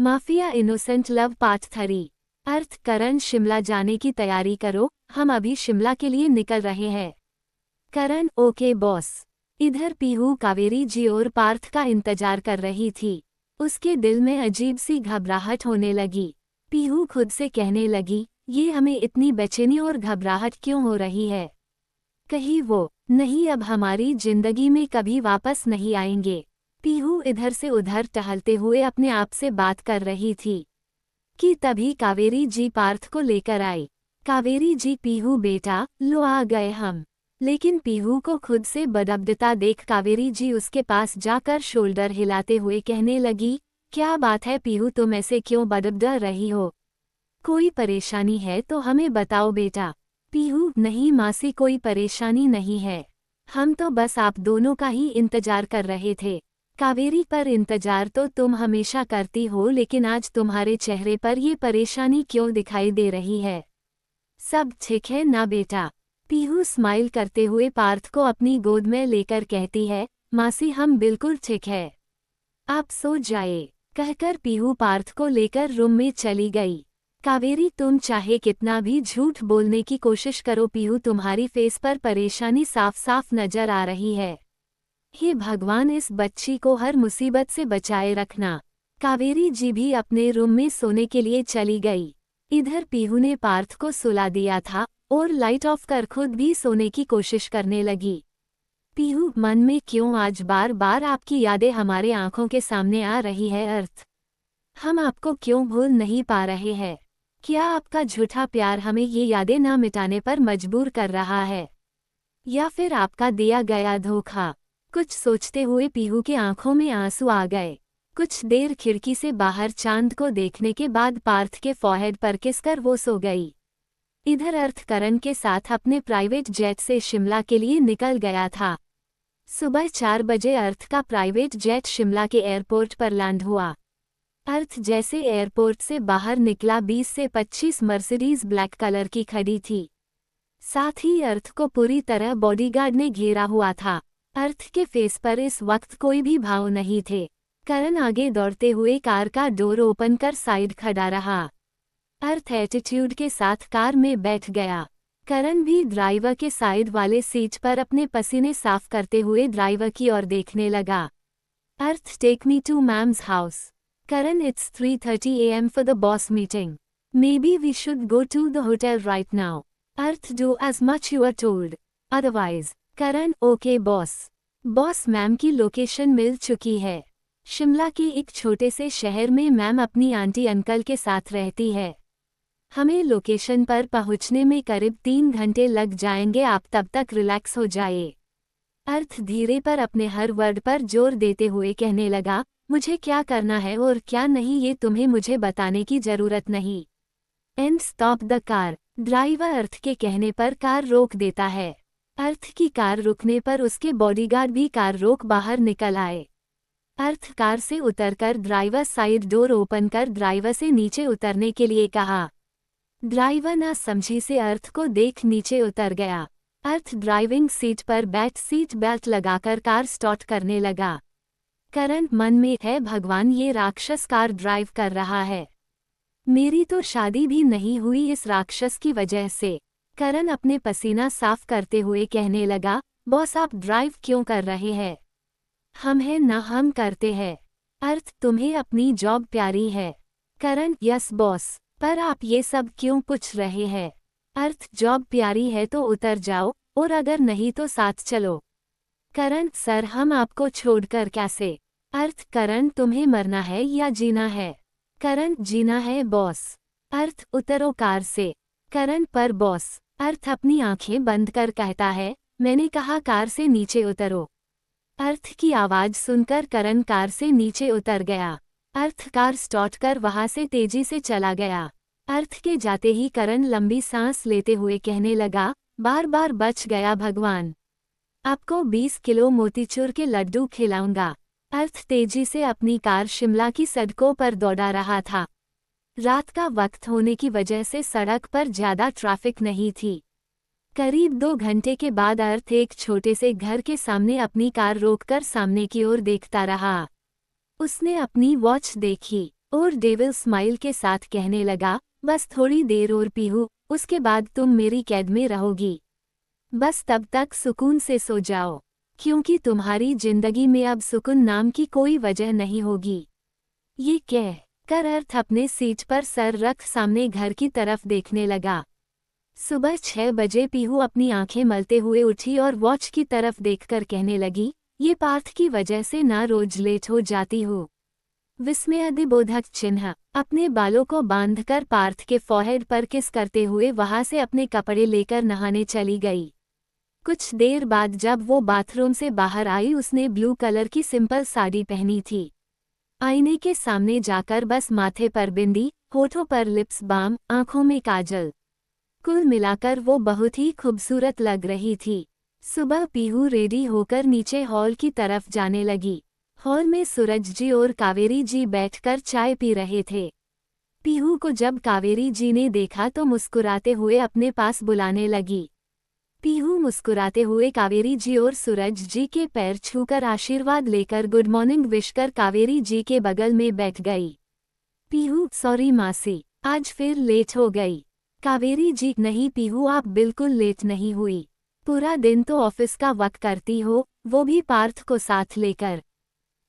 Mafia innocent love part 3। अर्थ करण शिमला जाने की तैयारी करो, हम अभी शिमला के लिए निकल रहे हैं। करण ओके बॉस। इधर पीहू कावेरी जी और पार्थ का इंतजार कर रही थी। उसके दिल में अजीब सी घबराहट होने लगी। पीहू खुद से कहने लगी, ये हमें इतनी बेचैनी और घबराहट क्यों हो रही है? कहीं वो नहीं अब हमारी जिंदगी में कभी वापस नहीं आएंगे। पीहू इधर से उधर टहलते हुए अपने आप से बात कर रही थी कि तभी कावेरी जी पार्थ को लेकर आई। कावेरी जी पीहू बेटा लो आ गए हम। लेकिन पीहू को खुद से बदबदता देख कावेरी जी उसके पास जाकर शोल्डर हिलाते हुए कहने लगी, क्या बात है पीहू, तुम ऐसे क्यों बदबदा रही हो? कोई परेशानी है तो हमें बताओ बेटा। पीहू नहीं मासी, कोई परेशानी नहीं है, हम तो बस आप दोनों का ही इंतजार कर रहे थे। कावेरी पर इंतजार तो तुम हमेशा करती हो, लेकिन आज तुम्हारे चेहरे पर ये परेशानी क्यों दिखाई दे रही है? सब ठीक है ना बेटा? पीहू स्माइल करते हुए पार्थ को अपनी गोद में लेकर कहती है, मासी हम बिल्कुल ठीक है, आप सो जाए। कहकर पीहू पार्थ को लेकर रूम में चली गई। कावेरी तुम चाहे कितना भी झूठ बोलने की कोशिश करो पीहू, तुम्हारी फेस पर परेशानी साफ साफ नजर आ रही है। हे भगवान, इस बच्ची को हर मुसीबत से बचाए रखना। कावेरी जी भी अपने रूम में सोने के लिए चली गई। इधर पीहू ने पार्थ को सुला दिया था और लाइट ऑफ कर खुद भी सोने की कोशिश करने लगी। पीहू मन में क्यों आज बार बार आपकी यादें हमारे आंखों के सामने आ रही है? अर्थ हम आपको क्यों भूल नहीं पा रहे हैं? क्या आपका झूठा प्यार हमें ये यादें ना मिटाने पर मजबूर कर रहा है, या फिर आपका दिया गया धोखा? कुछ सोचते हुए पीहू के आंखों में आंसू आ गए। कुछ देर खिड़की से बाहर चांद को देखने के बाद पार्थ के फॉरहेड पर किसकर वो सो गई। इधर अर्थ करण के साथ अपने प्राइवेट जेट से शिमला के लिए निकल गया था। सुबह 4 बजे अर्थ का प्राइवेट जेट शिमला के एयरपोर्ट पर लैंड हुआ। अर्थ जैसे एयरपोर्ट से बाहर निकला 20 से 25 मर्सिडीज ब्लैक कलर की खड़ी थी। साथ ही अर्थ को पूरी तरह बॉडीगार्ड ने घेरा हुआ था। अर्थ के फेस पर इस वक्त कोई भी भाव नहीं थे। करण आगे दौड़ते हुए कार का डोर ओपन कर साइड खड़ा रहा। अर्थ एटीट्यूड के साथ कार में बैठ गया। करण भी ड्राइवर के साइड वाले सीट पर अपने पसीने साफ करते हुए ड्राइवर की ओर देखने लगा। Arth take me to ma'am's house. Karan it's 3:30 AM for the boss meeting. Maybe we should go to the hotel right now. Arth do as much you are told, otherwise. Karan okay boss. Boss ma'am की location मिल चुकी है। शिमला के एक छोटे से शहर में मैम अपनी आंटी अंकल के साथ रहती है। हमें लोकेशन पर पहुंचने में करीब 3 घंटे लग जाएंगे, आप तब तक रिलैक्स हो जाए। अर्थ धीरे पर अपने हर वर्ड पर जोर देते हुए कहने लगा, मुझे क्या करना है और क्या नहीं ये तुम्हें मुझे बताने की जरूरत नहीं। And stop the car. Driver Arth के कहने पर कार रोक देता है। अर्थ की कार रुकने पर उसके बॉडीगार्ड भी कार रोक बाहर निकल आए। अर्थ कार से उतरकर ड्राइवर साइड डोर ओपन कर ड्राइवर से नीचे उतरने के लिए कहा। ड्राइवर ना समझी से अर्थ को देख नीचे उतर गया। अर्थ ड्राइविंग सीट पर बैठ सीट बेल्ट लगाकर कार स्टार्ट करने लगा। करण मन में है, भगवान ये राक्षस कार ड्राइव कर रहा है, मेरी तो शादी भी नहीं हुई इस राक्षस की वजह से। करण अपने पसीना साफ करते हुए कहने लगा, बॉस आप ड्राइव क्यों कर रहे हैं? हम हैं ना, हम करते हैं। अर्थ तुम्हें अपनी जॉब प्यारी है। करण यस बॉस, पर आप ये सब क्यों पूछ रहे हैं? अर्थ जॉब प्यारी है तो उतर जाओ, और अगर नहीं तो साथ चलो। करण सर हम आपको छोड़कर कैसे? अर्थ करण तुम्हें मरना है या जीना है? करण जीना है बॉस। अर्थ उतरो कार से। करण पर बॉस। अर्थ अपनी आंखें बंद कर कहता है, मैंने कहा कार से नीचे उतरो। अर्थ की आवाज सुनकर करण कार से नीचे उतर गया। अर्थ कार स्टार्ट कर वहां से तेजी से चला गया। अर्थ के जाते ही करण लंबी सांस लेते हुए कहने लगा, बार बार बच गया भगवान, आपको 20 किलो मोतीचूर के लड्डू खिलाऊंगा। अर्थ तेजी से अपनी कार शिमला की सड़कों पर दौड़ा रहा था। रात का वक्त होने की वजह से सड़क पर ज्यादा ट्रैफिक नहीं थी। करीब 2 घंटे के बाद अर्थ एक छोटे से घर के सामने अपनी कार रोककर सामने की ओर देखता रहा। उसने अपनी वॉच देखी। और डेविल स्माइल के साथ कहने लगा, बस थोड़ी देर और पीहू, उसके बाद तुम मेरी कैद में रहोगी। बस तब तक सुकून से सो जाओ, क्योंकि तुम्हारी जिंदगी में अब सुकून नाम की कोई वजह नहीं होगी। ये कह कर अर्थ अपने सीट पर सर रख सामने घर की तरफ देखने लगा। सुबह 6 बजे पीहू अपनी आंखें मलते हुए उठी और वॉच की तरफ देखकर कहने लगी, ये पार्थ की वजह से ना रोज लेट हो जाती हूँ। विस्मयादिबोधक चिन्ह। अपने बालों को बांधकर पार्थ के फोरहेड पर किस करते हुए वहां से अपने कपड़े लेकर नहाने चली गई। कुछ देर बाद जब वो बाथरूम से बाहर आई उसने ब्लू कलर की सिंपल साड़ी पहनी थी। आईने के सामने जाकर बस माथे पर बिंदी, होठों पर लिप्स बाम, आंखों में काजल, कुल मिलाकर वो बहुत ही खूबसूरत लग रही थी। सुबह पीहू रेडी होकर नीचे हॉल की तरफ जाने लगी। हॉल में सूरज जी और कावेरी जी बैठकर चाय पी रहे थे। पीहू को जब कावेरी जी ने देखा तो मुस्कुराते हुए अपने पास बुलाने लगी। पीहू मुस्कुराते हुए कावेरी जी और सूरज जी के पैर छूकर आशीर्वाद लेकर गुड मॉर्निंग विश कर कावेरी जी के बगल में बैठ गई। पीहू, सॉरी मासी, आज फिर लेट हो गई। कावेरी जी, नहीं पीहू, आप बिल्कुल लेट नहीं हुई। पूरा दिन तो ऑफिस का वक्त करती हो, वो भी पार्थ को साथ लेकर,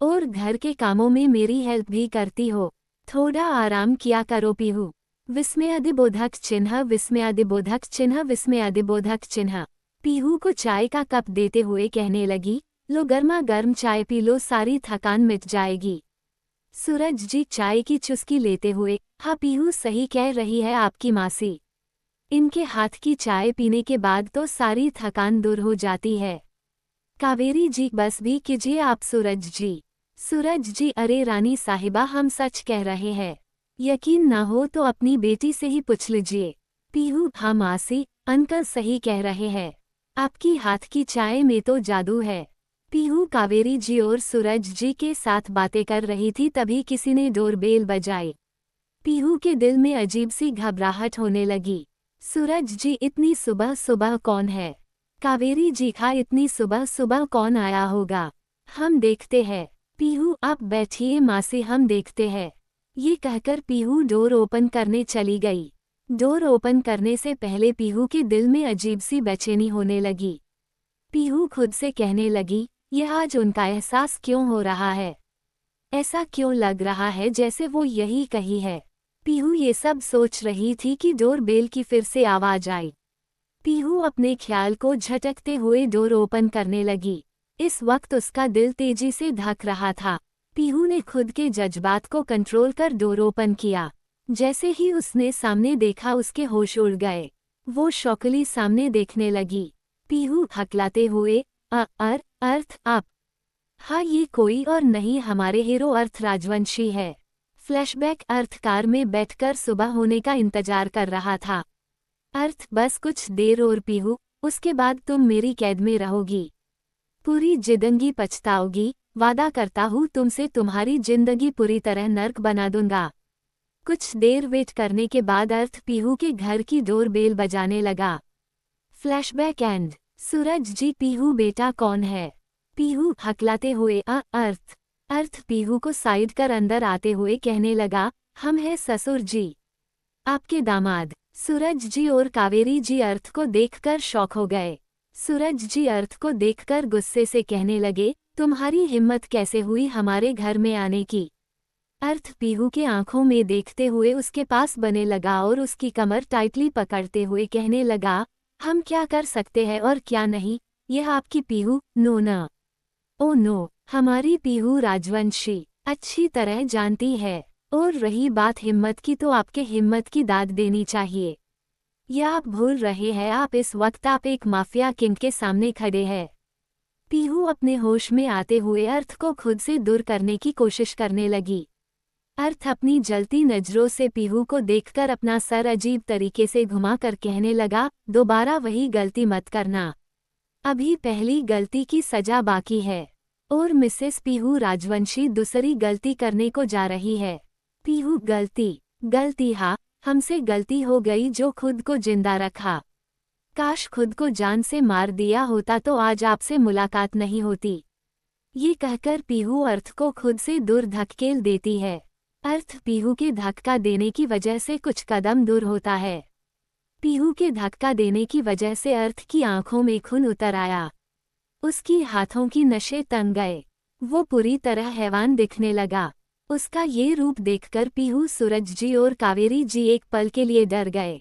और घर के कामों में मेरी हेल्प भी करती हो। थोड़ा आराम किया करो पीहू। विस्मयादिबोधक चिन्ह, विस्मयादिबोधक चिन्ह, विस्मयादिबोधक चिन्ह। पीहू को चाय का कप देते हुए कहने लगी, लो गर्मा गर्म चाय पी लो, सारी थकान मिट जाएगी। सूरज जी चाय की चुस्की लेते हुए, हाँ पीहू सही कह रही है आपकी मासी। इनके हाथ की चाय पीने के बाद तो सारी थकान दूर हो जाती है। कावेरी जी, बस भी कीजिए आप सूरज जी। सूरज जी, अरे रानी साहिबा, हम सच कह रहे हैं, यकीन ना हो तो अपनी बेटी से ही पूछ लीजिए। पीहू, हाँ मासी, अंकल सही कह रहे हैं, आपकी हाथ की चाय में तो जादू है। पीहू कावेरी जी और सूरज जी के साथ बातें कर रही थी तभी किसी ने डोरबेल बजाई। पीहू के दिल में अजीब सी घबराहट होने लगी। सूरज जी, इतनी सुबह सुबह कौन है? कावेरी जी, हाँ इतनी सुबह सुबह कौन आया होगा, हम देखते हैं। पीहू, आप बैठिए मासी, हम देखते हैं। ये कहकर पीहू डोर ओपन करने चली गई। डोर ओपन करने से पहले पीहू के दिल में अजीब सी बेचैनी होने लगी। पीहू खुद से कहने लगी, यह आज उनका एहसास क्यों हो रहा है? ऐसा क्यों लग रहा है जैसे वो यही कही है? पीहू ये सब सोच रही थी कि डोर बेल की फिर से आवाज आई। पीहू अपने ख्याल को झटकते हुए डोर ओपन करने लगी। इस वक्त उसका दिल तेजी से धड़क रहा था। पीहू ने खुद के जज्बात को कंट्रोल कर डोर ओपन किया। जैसे ही उसने सामने देखा उसके होश उड़ गए। वो शौकली सामने देखने लगी। पीहू हकलाते हुए, अर्थ आप? हाँ, ये कोई और नहीं, हमारे हीरो अर्थ राजवंशी है। फ्लैशबैक। अर्थ कार में बैठकर सुबह होने का इंतजार कर रहा था। अर्थ, बस कुछ देर और पीहू, उसके बाद तुम मेरी कैद में रहोगी। पूरी जिंदगी पछताओगी, वादा करता हूँ तुमसे तुम्हारी जिंदगी पूरी तरह नर्क बना दूंगा। कुछ देर वेट करने के बाद अर्थ पीहू के घर की डोर बेल बजाने लगा। Flashback end. सूरज जी, पीहू बेटा कौन है? पीहू हकलाते हुए, अर्थ। अर्थ पीहू को साइड कर अंदर आते हुए कहने लगा, हम हैं ससुर जी, आपके दामाद। सूरज जी और कावेरी जी अर्थ को देखकर शॉक हो गए। सूरज जी अर्थ को देखकर गुस्से से कहने लगे, तुम्हारी हिम्मत कैसे हुई हमारे घर में आने की? अर्थ पीहू के आंखों में देखते हुए उसके पास बने लगा और उसकी कमर टाइटली पकड़ते हुए कहने लगा, हम क्या कर सकते हैं और क्या नहीं, यह आपकी पीहू, नो ना। ओ नो, हमारी पीहू राजवंशी अच्छी तरह जानती है। और रही बात हिम्मत की, तो आपके हिम्मत की दाद देनी चाहिए। यह आप भूल रहे हैं, आप इस वक्त आप एक माफिया किंग के सामने खड़े हैं। पीहू अपने होश में आते हुए अर्थ को खुद से दूर करने की कोशिश करने लगी। अर्थ अपनी जलती नजरों से पीहू को देखकर अपना सर अजीब तरीके से घुमाकर कहने लगा, दोबारा वही गलती मत करना, अभी पहली गलती की सजा बाकी है, और मिसेस पीहू राजवंशी दूसरी गलती करने को जा रही है। पीहू, गलती हाँ, हमसे गलती हो गई जो खुद को जिंदा रखा। काश खुद को जान से मार दिया होता तो आज आपसे मुलाकात नहीं होती। ये कहकर पीहू अर्थ को खुद से दूर धकेल देती है। अर्थ पीहू के धक्का देने की वजह से कुछ कदम दूर होता है। पीहू के धक्का देने की वजह से अर्थ की आंखों में खून उतर आया। उसकी हाथों की नसें तन गए। वो पूरी तरह हैवान दिखने लगा। उसका ये रूप देखकर पीहू, सूरज जी और कावेरी जी एक पल के लिए डर गए।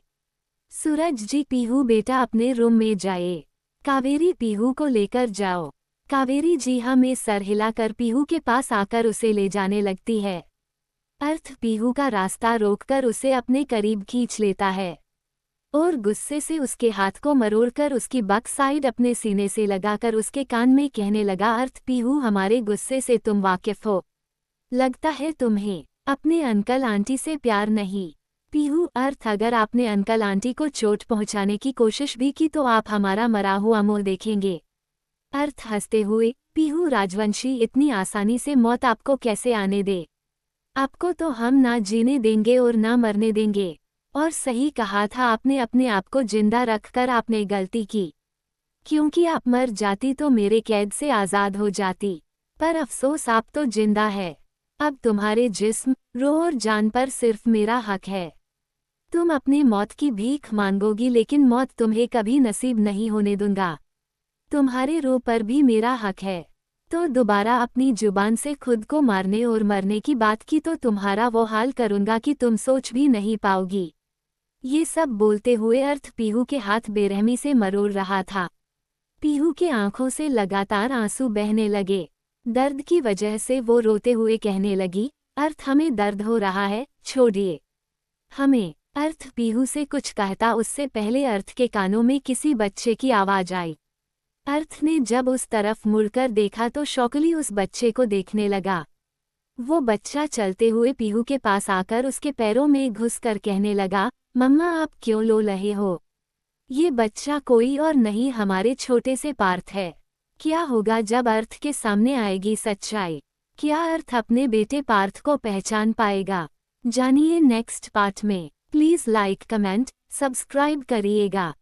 सूरज जी, पीहू बेटा अपने रूम में जाए। कावेरी, पीहू को लेकर जाओ। कावेरी जी हाँ में सर हिलाकर पीहू के पास आकर उसे ले जाने लगती है। अर्थ पीहू का रास्ता रोककर उसे अपने करीब खींच लेता है और गुस्से से उसके हाथ को मरोड़कर उसकी बक साइड अपने सीने से लगाकर उसके कान में कहने लगा, अर्थ पीहू, हमारे गुस्से से तुम वाकिफ हो। लगता है तुम्हें अपने अंकल आंटी से प्यार नहीं। पीहू, अर्थ अगर आपने अंकल आंटी को चोट पहुंचाने की कोशिश भी की तो आप हमारा मरा हुआ मुंह देखेंगे। अर्थ हंसते हुए, पीहू राजवंशी, इतनी आसानी से मौत आपको कैसे आने दे? आपको तो हम ना जीने देंगे और ना मरने देंगे। और सही कहा था आपने, अपने आप को जिंदा रखकर आपने गलती की, क्योंकि आप मर जाती तो मेरे कैद से आज़ाद हो जाती। पर अफसोस, आप तो जिंदा है। अब तुम्हारे जिस्म, रूह और जान पर सिर्फ मेरा हक है। तुम अपनी मौत की भीख मांगोगी, लेकिन मौत तुम्हें कभी नसीब नहीं होने दूंगा। तुम्हारे रूह पर भी मेरा हक है। तो दोबारा अपनी जुबान से खुद को मारने और मरने की बात की तो तुम्हारा वो हाल करूंगा कि तुम सोच भी नहीं पाओगी। ये सब बोलते हुए अर्थ पीहू के हाथ बेरहमी से मरोड़ रहा था। पीहू के आंखों से लगातार आंसू बहने लगे। दर्द की वजह से वो रोते हुए कहने लगी, अर्थ हमें दर्द हो रहा है, छोड़िए हमें। अर्थ पीहू से कुछ कहता उससे पहले अर्थ के कानों में किसी बच्चे की आवाज आई। अर्थ ने जब उस तरफ मुड़कर देखा तो शौकली उस बच्चे को देखने लगा। वो बच्चा चलते हुए पीहू के पास आकर उसके पैरों में घुसकर कहने लगा, मम्मा आप क्यों लो रहे हो? ये बच्चा कोई और नहीं, हमारे छोटे से पार्थ है। क्या होगा जब अर्थ के सामने आएगी सच्चाई? क्या अर्थ अपने बेटे पार्थ को पहचान पाएगा? जानिए नेक्स्ट पार्ट में। प्लीज़ लाइक, कमेंट, सब्सक्राइब करिएगा।